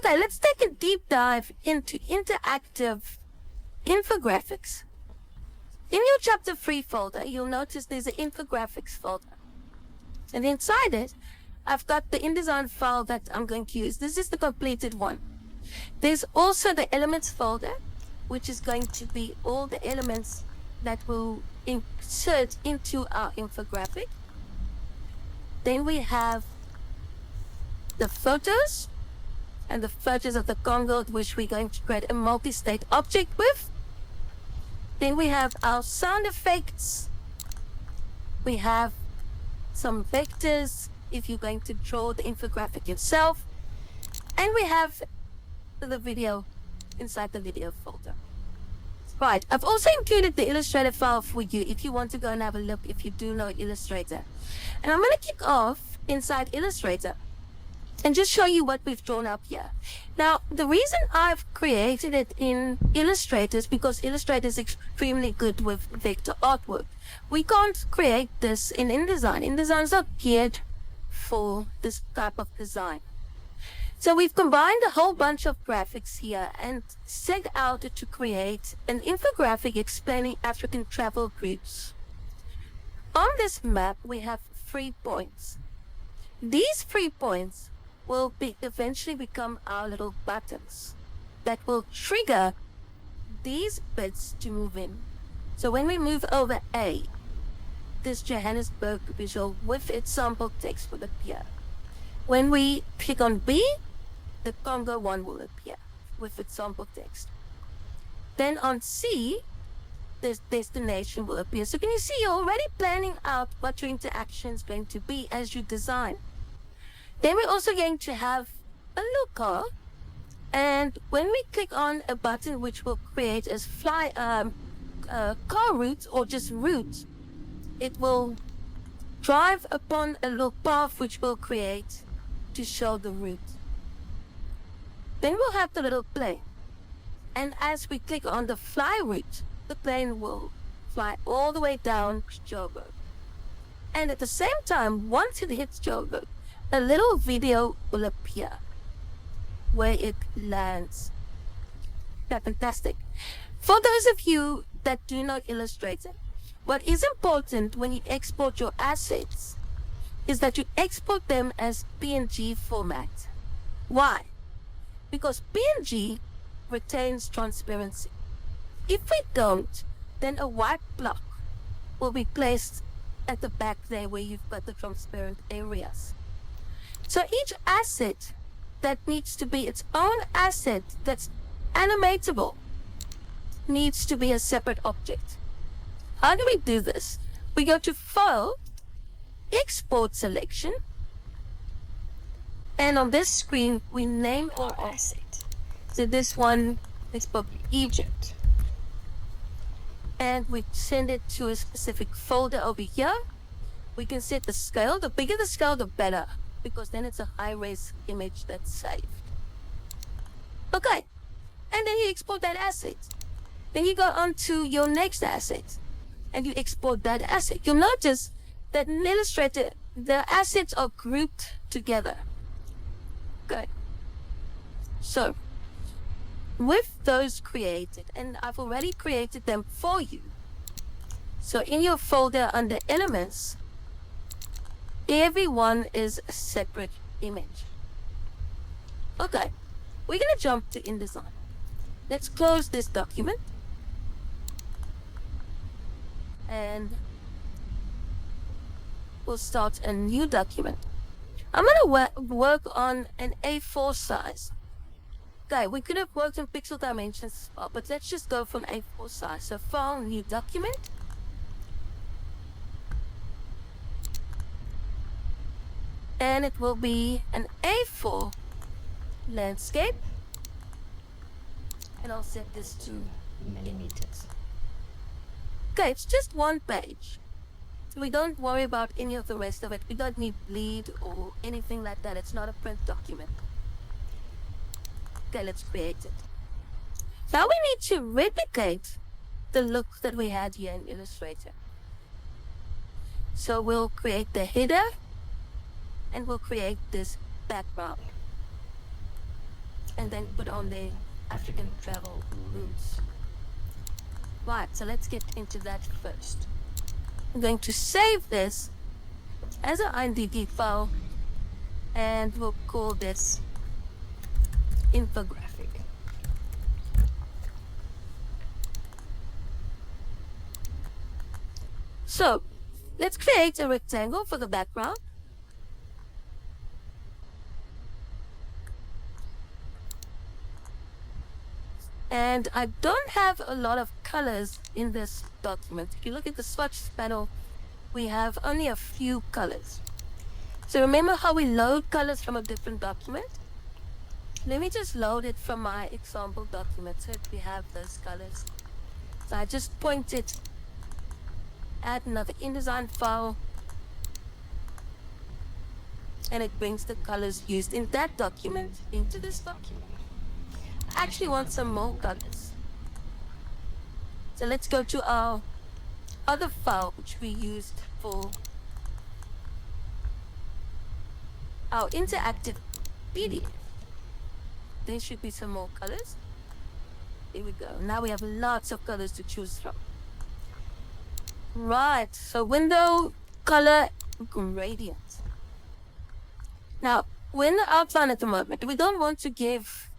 Okay, let's take a deep dive into interactive infographics. In your chapter 3 folder, you'll notice there's an infographics folder. And inside it, I've got the InDesign file that I'm going to use. This is the completed one. There's also the elements folder, which is going to be all the elements that will insert into our infographic. Then we have the photos, and the photos of the Congo, which we're going to create a multi-state object with. Then we have our sound effects. We have some vectors if you're going to draw the infographic yourself. And we have the video inside the video folder. Right, I've also included the Illustrator file for you if you want to go and have a look if you do know Illustrator. And I'm going to kick off inside Illustrator and just show you what we've drawn up here. Now, the reason I've created it in Illustrator is because Illustrator is extremely good with vector artwork. We can't create this in InDesign. InDesign is not geared for this type of design. So we've combined a whole bunch of graphics here and set out to create an infographic explaining African travel routes. On this map, we have 3 points. These 3 points will eventually become our little buttons that will trigger these bits to move in. So when we move over A, this Johannesburg visual with its sample text will appear. When we click on B, the Congo one will appear with its sample text. Then on C, this destination will appear. So can you see you're already planning out what your interaction is going to be as you design. Then we're also going to have a little car, and when we click on a button which will create as car route or just route, it will drive upon a little path which will create to show the route. Then we'll have the little plane, and as we click on the fly route, the plane will fly all the way down to Joburg. And at the same time, once it hits Joburg, a little video will appear where it lands. That's fantastic. For those of you that do not Illustrator, what is important when you export your assets is that you export them as PNG format. Why? Because PNG retains transparency. If we don't, then a white block will be placed at the back there where you've got the transparent areas. So each asset that needs to be its own asset that's animatable needs to be a separate object. How do we do this? We go to File, Export Selection, and on this screen we name our asset. So this one is probably Egypt. And we send it to a specific folder over here. We can set the scale. The bigger the scale, the better, because then it's a high-res image that's saved. Okay, and then you export that asset. Then you go on to your next asset, and you export that asset. You'll notice that in Illustrator, the assets are grouped together. Okay, so with those created, and I've already created them for you. So in your folder under Elements, every one is a separate image. Okay, we're going to jump to InDesign. Let's close this document. And we'll start a new document. I'm going to work on an A4 size. Okay, we could have worked on pixel dimensions as well, but let's just go from A4 size. So File, New Document. And it will be an A4 landscape. And I'll set this to millimeters. Okay, it's just one page. So we don't worry about any of the rest of it. We don't need bleed or anything like that. It's not a print document. Okay, let's create it. Now we need to replicate the look that we had here in Illustrator. So we'll create the header and we'll create this background. and then put on the African travel routes. Right, so let's get into that first. I'm going to save this as an INDD file, and we'll call this Infographic. So let's create a rectangle for the background. And I don't have a lot of colors in this document. If you look at the swatch panel, we have only a few colors. So remember how we load colors from a different document? Let me just load it from my example document so that we have those colors. So I just point it, add another InDesign file, and it brings the colors used in that document into this document. I actually want some more colors. So let's go to our other file which we used for our interactive PDF. There should be some more colors. Here we go. Now we have lots of colors to choose from. Right, so window, color, gradient. Now, we're in the outline at the moment. We don't want to give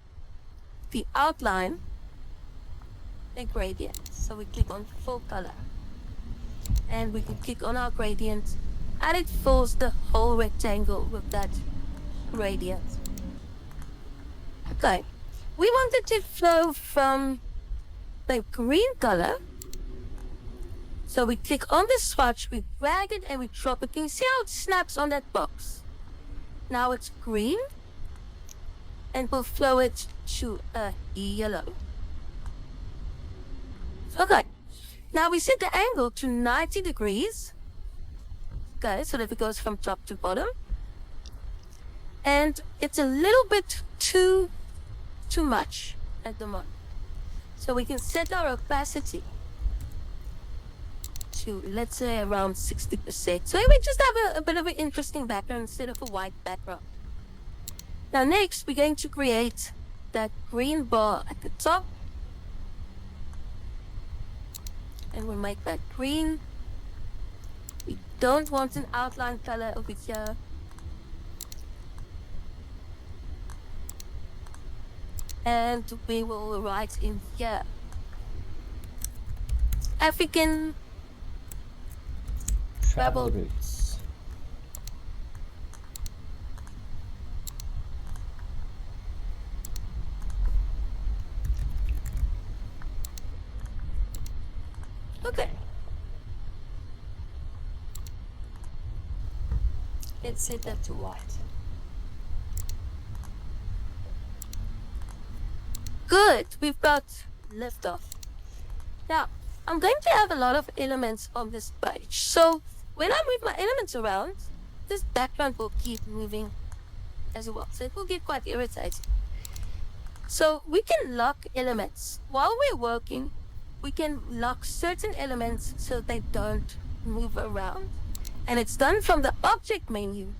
the outline a gradient. So we click on full color. And we can click on our gradient, and it fills the whole rectangle with that gradient. Okay, we want it to flow from the green color. So we click on the swatch, we drag it and we drop it. Can you see how it snaps on that box? Now it's green, and we'll flow it to a yellow. Okay, now we set the angle to 90 degrees. Okay, so that it goes from top to bottom. And it's a little bit too much at the moment. So we can set our opacity to, let's say, around 60%. So we just have a bit of an interesting background instead of a white background. Now next, we're going to create that green bar at the top. And we'll make that green. We don't want an outline color over here. And we will write in here African travel routes. Okay. Let's set that to white. Good, we've got liftoff. Now, I'm going to have a lot of elements on this page. So when I move my elements around, this background will keep moving as well. So it will get quite irritating. So we can lock elements. While we're working, we can lock certain elements so they don't move around. And it's done from the object menu,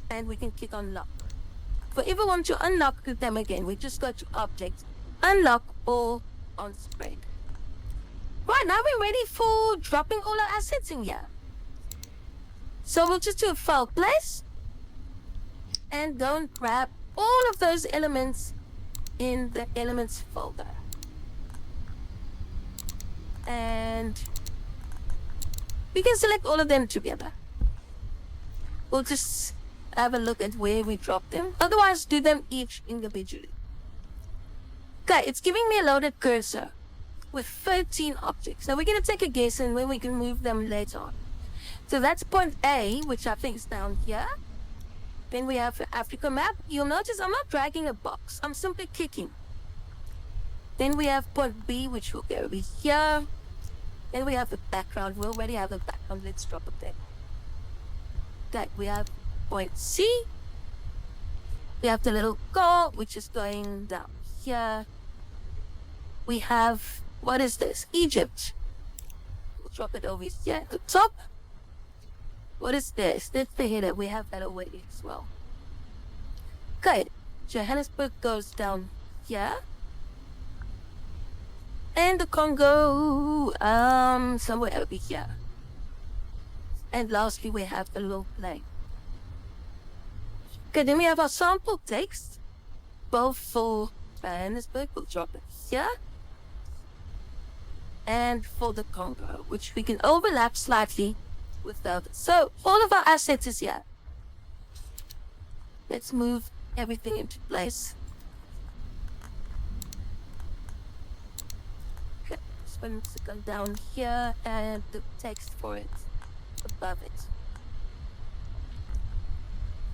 and we can click on lock. If we ever want to unlock them again, we just go to object, unlock all on spread. Right, now we're ready for dropping all our assets in here. So we'll just do a file place and go and grab all of those elements in the elements folder. And we can select all of them together. We'll just have a look at where we dropped them. Otherwise, do them each individually. Okay, it's giving me a loaded cursor with 13 objects. Now we're going to take a guess and when we can move them later on. So that's point A, which I think is down here. Then we have the Africa map. You'll notice I'm not dragging a box. I'm simply clicking. Then we have point B, which will go over here. Then we have the background. We already have the background. Let's drop it there. Okay, we have point C. We have the little car, which is going down here. We have, what is this? Egypt. We'll drop it over here at the top. What is this? That's the header. We have that already as well. Okay, Johannesburg goes down here. And the Congo, somewhere over here. And lastly, we have the little plane. Okay, then we have our sample text, both for Johannesburg, we'll drop it here. And for the Congo, which we can overlap slightly with the others. So all of our assets is here. Let's move everything into place. Okay, this one needs to come down here and the text for it above it.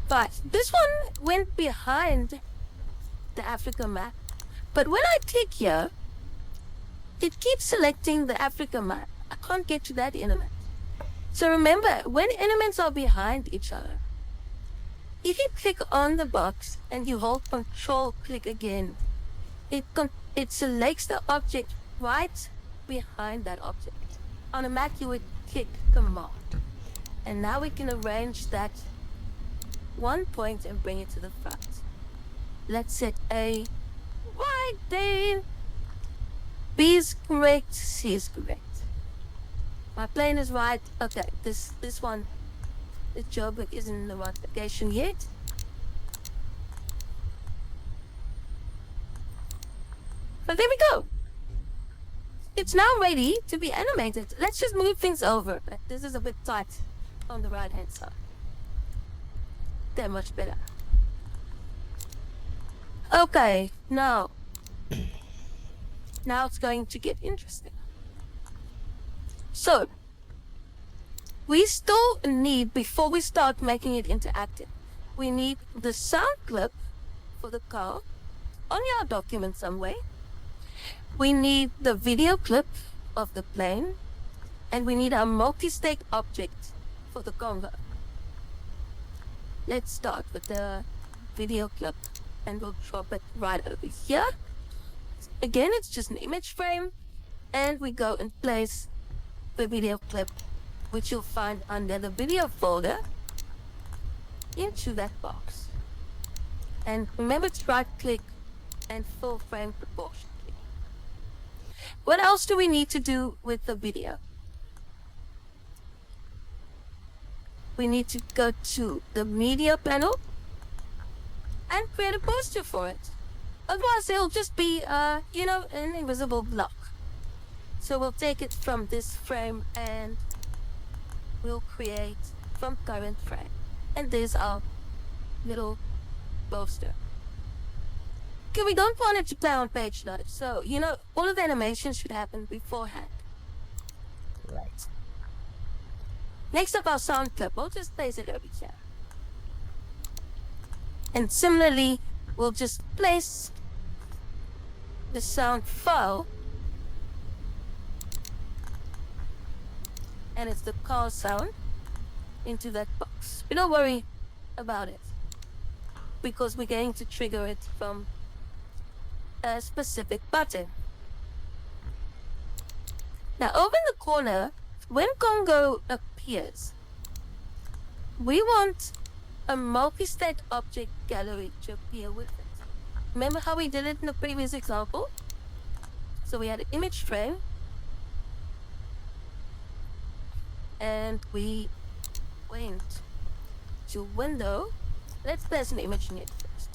But this one went behind the Africa map. But when I click here, it keeps selecting the Africa map. I can't get to that element. So remember, when elements are behind each other, if you click on the box and you hold Control click again, it selects the object right behind that object. On a Mac, you would click Command. And now we can arrange that one point and bring it to the front. Let's set A right there. B is correct, C is correct. My plane is right. Okay, this one, the Joburg isn't in the right location yet. But there we go. It's now ready to be animated. Let's just move things over. This is a bit tight on the right hand side. They're much better. Okay, now it's going to get interesting. So, we still need, before we start making it interactive, we need the sound clip for the car on your document some way. We need the video clip of the plane, and we need our multi-state object for the Congo. Let's start with the video clip, and we'll drop it right over here. Again, it's just an image frame, and we go and place the video clip, which you'll find under the video folder, into that box. And remember to right click and full frame proportionally. What else do we need to do with the video? We need to go to the media panel and create a poster for it. Otherwise, it'll just be, an invisible block. So we'll take it from this frame and we'll create from current frame. And there's our little poster. Okay, we don't want it to play on page load. So, all of the animation should happen beforehand. Right. Next up, our sound clip. We'll just place it over here. And similarly, we'll just place the sound file, and it's the car sound, into that box. But don't worry about it, because we're going to trigger it from a specific button. Now, over in the corner, when Congo appears, we want a multi-state object gallery to appear with it. Remember how we did it in the previous example? So we had an image frame, and we went to window. Let's place an image in it first.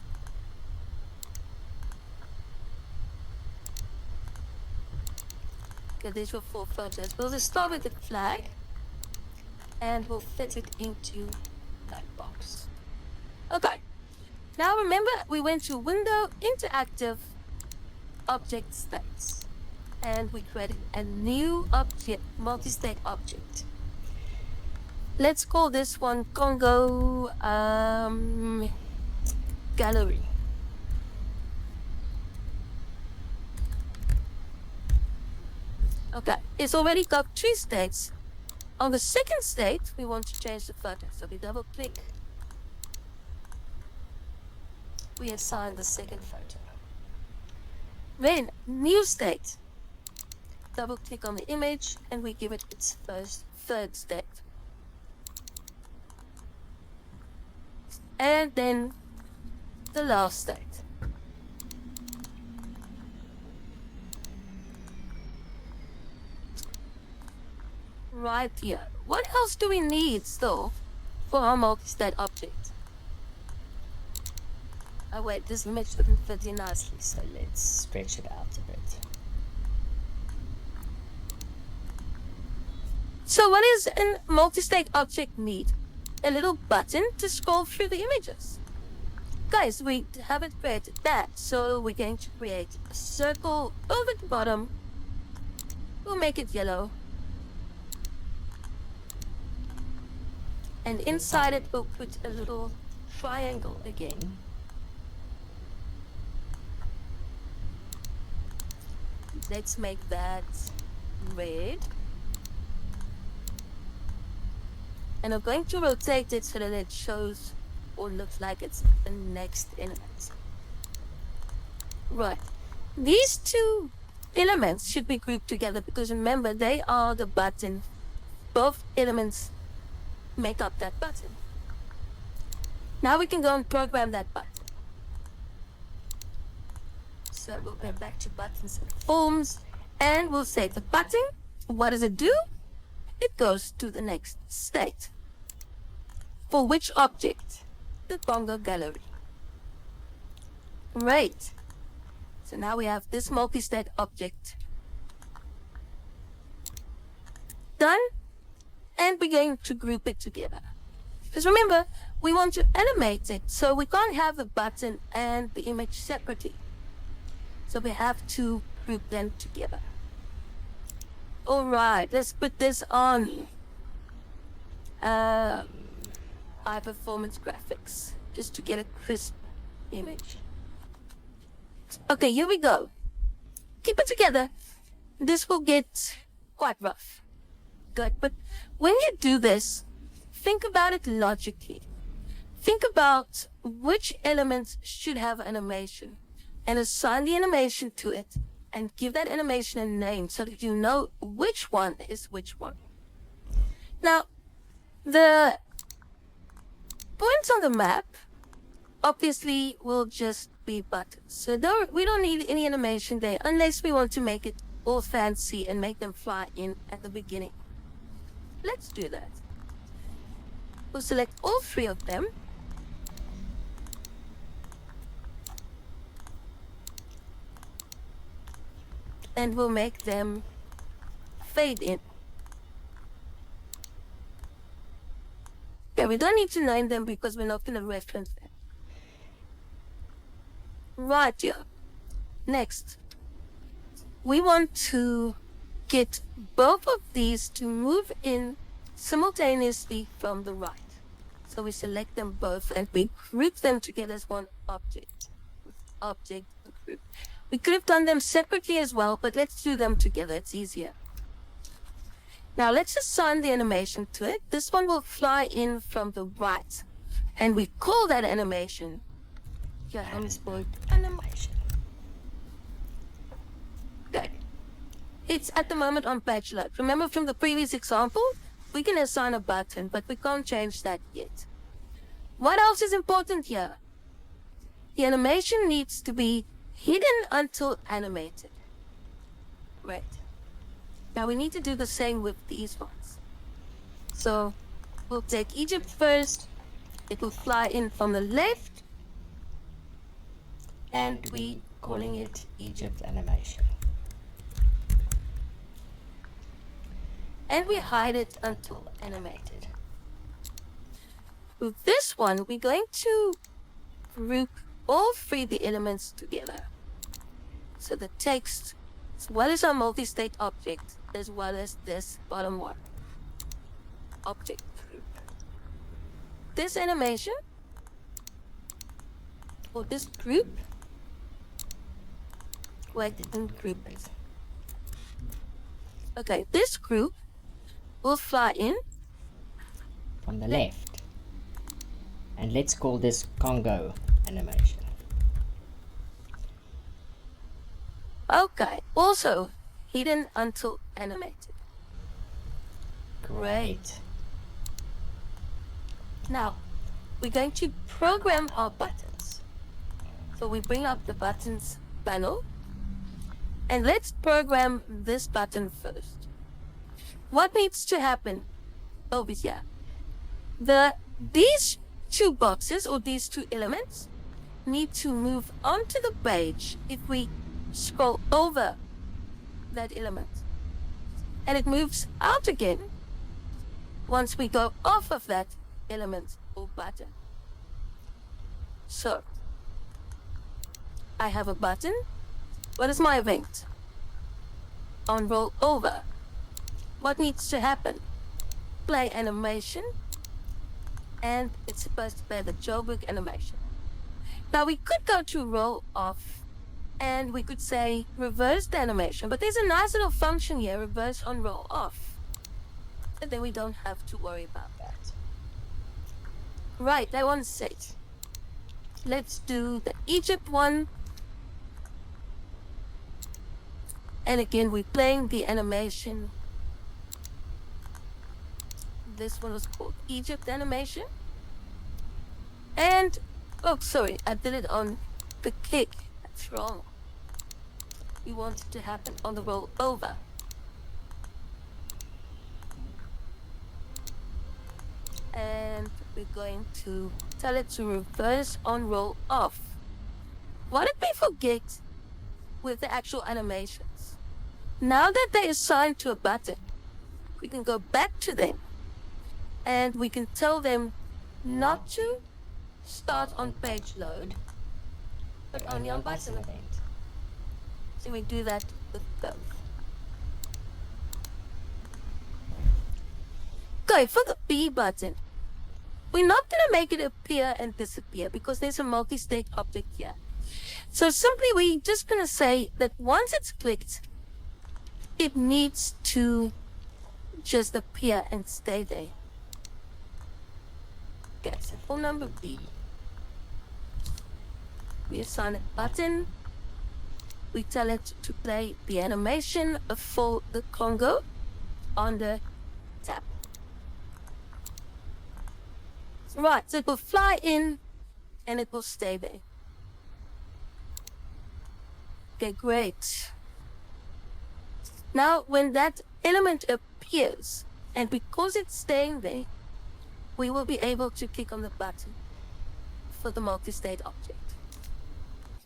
Okay, these were 4 photos. We'll just start with the flag, and we'll fit it into that box. Okay. Now remember, we went to Window, Interactive, Object States, and we created a new object, multi-state object. Let's call this one Congo Gallery. Okay, it's already got 3 states. On the second state, we want to change the photo, so we double click. We assign the second photo. Then, new state. Double click on the image and we give it its third state. And then the last state. Right here. What else do we need still for our multi-state object? Oh wait, this image didn't fit in nicely, So let's stretch it out a bit. So what does a multi-state object need? A little button to scroll through the images. Guys, we haven't created that, so we're going to create a circle over the bottom. We'll make it yellow. And inside it, we'll put a little triangle again. Let's make that red. And I'm going to rotate it so that it shows or looks like it's the next element. Right. These two elements should be grouped together because remember, they are the button. Both elements make up that button. Now we can go and program that button. So we'll go back to buttons and forms, and we'll say the button. What does it do? It goes to the next state. For which object? The Congo gallery. Great. So now we have this multi-state object done, and we're going to group it together. Because remember, we want to animate it, so we can't have the button and the image separately. So we have to group them together. All right, let's put this on high performance graphics just to get a crisp image. Okay, here we go. Keep it together. This will get quite rough. Good, but when you do this, think about it logically. Think about which elements should have animation and assign the animation to it and give that animation a name so that you know which one is which one. Now, the points on the map obviously will just be buttons. So we don't need any animation there unless we want to make it all fancy and make them fly in at the beginning. Let's do that. We'll select all three of them. And we'll make them fade in. Okay, we don't need to name them because we're not going to reference them. Right here. Next, we want to get both of these to move in simultaneously from the right. So we select them both and we group them together as one object. Object and group. We could have done them separately as well, but let's do them together. It's easier. Now let's assign the animation to it. This one will fly in from the right. And we call that animation Johannesburg animation. Okay. It's at the moment on page load. Remember from the previous example, we can assign a button, but we can't change that yet. What else is important here? The animation needs to be hidden until animated. Right. Now we need to do the same with these ones. So we'll take Egypt first. It will fly in from the left. And we calling it Egypt animation. And we hide it until animated. With this one, we're going to group all three of the elements together. So the text, as well as our multi-state object, as well as this bottom one. Object group. This animation, or this group, wait, I didn't group it. Okay, this group will fly in from the left. And let's call this Congo animation. Okay, also hidden until animated. Great. Now, we're going to program our buttons. So we bring up the buttons panel. And let's program this button first. what needs to happen over here? These two boxes or these two elements need to move onto the page if we scroll over that element. And it moves out again once we go off of that element or button. So, I have a button. What is my event? On roll over. What needs to happen? Play animation. And it's supposed to play the jailbreak animation. Now we could go to roll off and we could say reverse the animation, but there's a nice little function here, reverse on roll off. And then we don't have to worry about that. Right, that one's set. Let's do the Egypt one. And again, we're playing the animation. This one was called Egypt animation. And, oh, sorry, I did it on the kick. That's wrong. We want it to happen on the roll over. And we're going to tell it to reverse on roll off. What did we forget with the actual animations? Now that they're assigned to a button, we can go back to them and we can tell them not to start on page load, but only on button event. So we do that with both. Okay, for the B button, we're not going to make it appear and disappear because there's a multi-state object here. So simply we're just going to say that once it's clicked, it needs to just appear and stay there. Okay, so for number B, we assign a button. We tell it to play the animation for the Congo on the tab. Right, so it will fly in and it will stay there. Okay, great. Now, when that element appears, and because it's staying there, we will be able to click on the button for the multi-state object.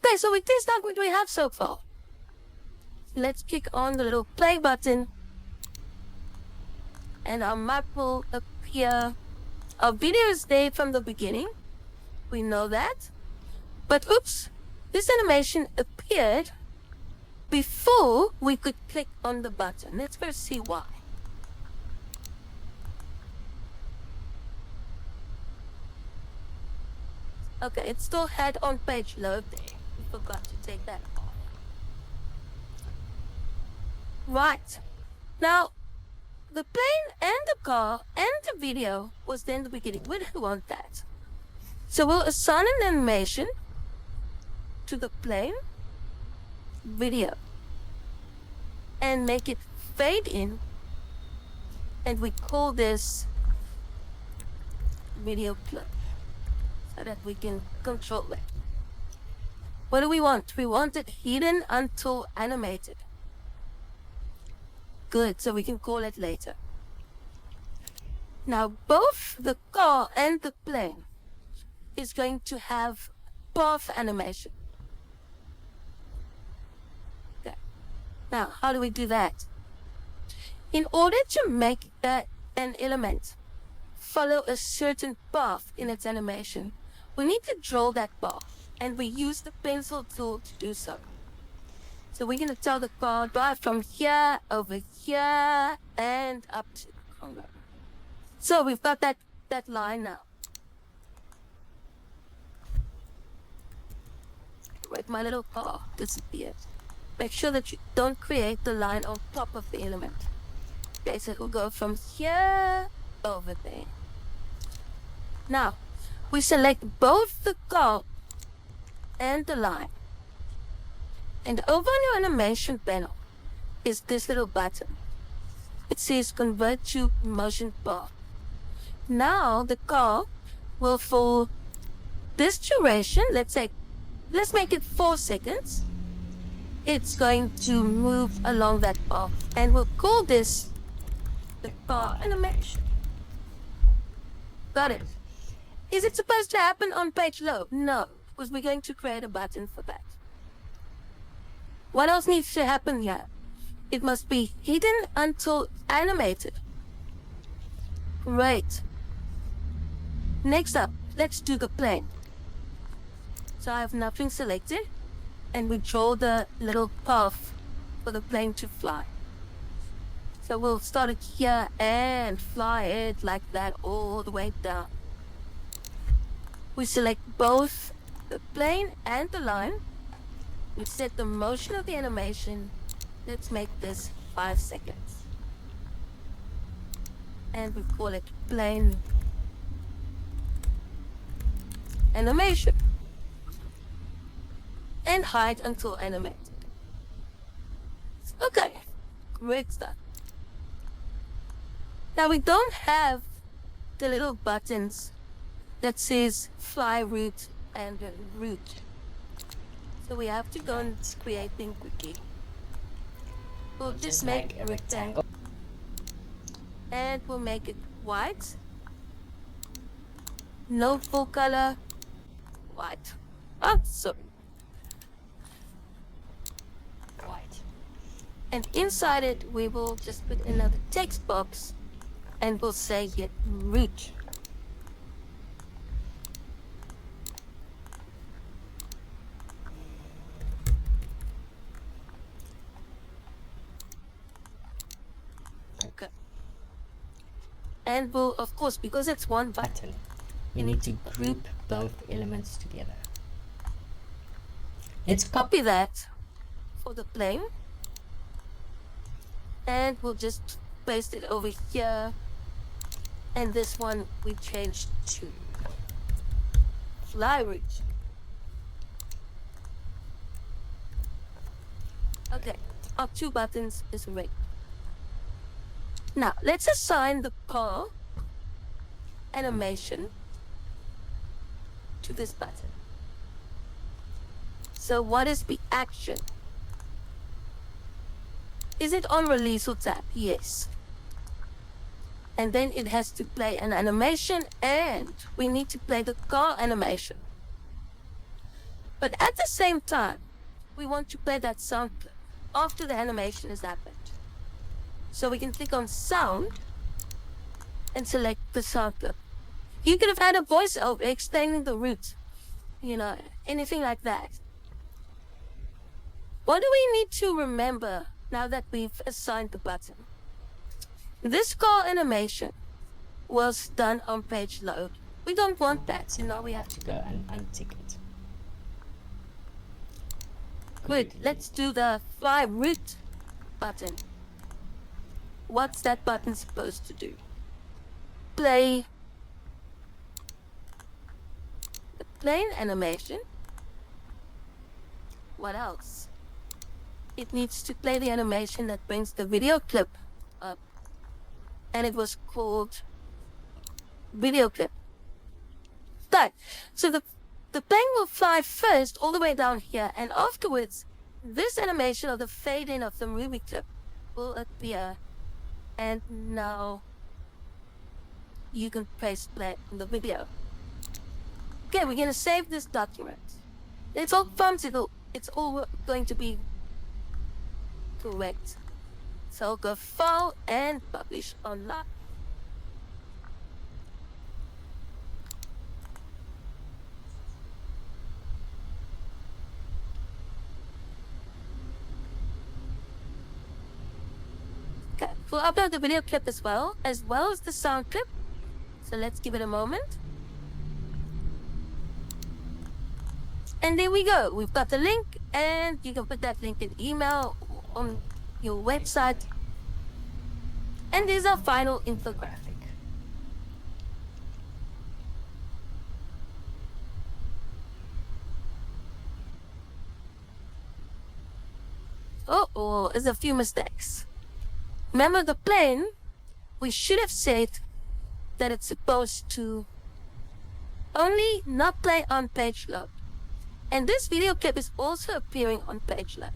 Okay, so we test out what we have so far. Let's click on the little play button, and our map will appear. Our video is there from the beginning. We know that. But oops, this animation appeared before we could click on the button. Let's first see why. Okay, it still had on page load there. We forgot to take that off. Right. Now, the plane and the car and the video was then the beginning. We don't want that. So we'll assign an animation to the plane, video, and make it fade in. And we call this video clip so that we can control it. What do we want? We want it hidden until animated. Good, so we can call it later. Now, both the car and the plane is going to have path animation. Okay. Now, how do we do that? In order to make an element follow a certain path in its animation, we need to draw that path, and we use the pencil tool to do so. So we're going to tell the car, drive from here, over here, and up to the Congo. So we've got that line now. Wait, my little car disappeared. Make sure that you don't create the line on top of the element. Okay, so it will go from here, over there. Now, we select both the car and the line. And over on your animation panel is this little button. It says convert to motion path. Now the car will, for this duration, let's make it 4 seconds. It's going to move along that path, and we'll call this the car animation. Got it. Is it supposed to happen on page load? No, because we're going to create a button for that. What else needs to happen here? It must be hidden until animated. Great. Next up, let's do the plane. So I have nothing selected, and we draw the little path for the plane to fly. So we'll start it here and fly it like that all the way down. We select both the plane and the line. We set the motion of the animation. Let's make this 5 seconds. And we call it plane animation. And hide until animated. Okay, great stuff. Now we don't have the little buttons that says fly route and route. So we have to go and create them quickly. We'll just make a rectangle. And we'll make it white. No full color. White. Oh, sorry. White. And inside it, we will just put another text box and we'll say get route. Okay. And we'll, of course, because it's one button, we need to group both elements together. Let's copy that for the plane. And we'll just paste it over here. And this one we changed to fly route. Okay, our 2 buttons is ready. Now, let's assign the car animation to this button. So what is the action? Is it on release or tap? Yes. And then it has to play an animation and we need to play the car animation. But at the same time, we want to play that sound clip after the animation has happened. So we can click on sound and select the sound clip. You could have had a voiceover explaining the route, you know, anything like that. What do we need to remember now that we've assigned the button? This car animation was done on page load. We don't want that, so now we have to go and untick it. Good, let's do the fly route button. What's that button supposed to do? Play the plane animation. What else? It needs to play the animation that brings the video clip up. And it was called video clip. But, so the plane will fly first all the way down here, and afterwards, this animation of the fade in of the movie clip will appear. And now you can press play on the video. Okay, we're gonna save this document. It's all thumbs, it's all going to be correct. So go file and publish online. Okay, we'll upload the video clip as well as the sound clip. So let's give it a moment. And there we go. We've got the link, and you can put that link in email on your website. And there's our final infographic. Oh, there's a few mistakes. Remember the plane? We should have said that it's supposed to only not play on page load. And this video clip is also appearing on page load.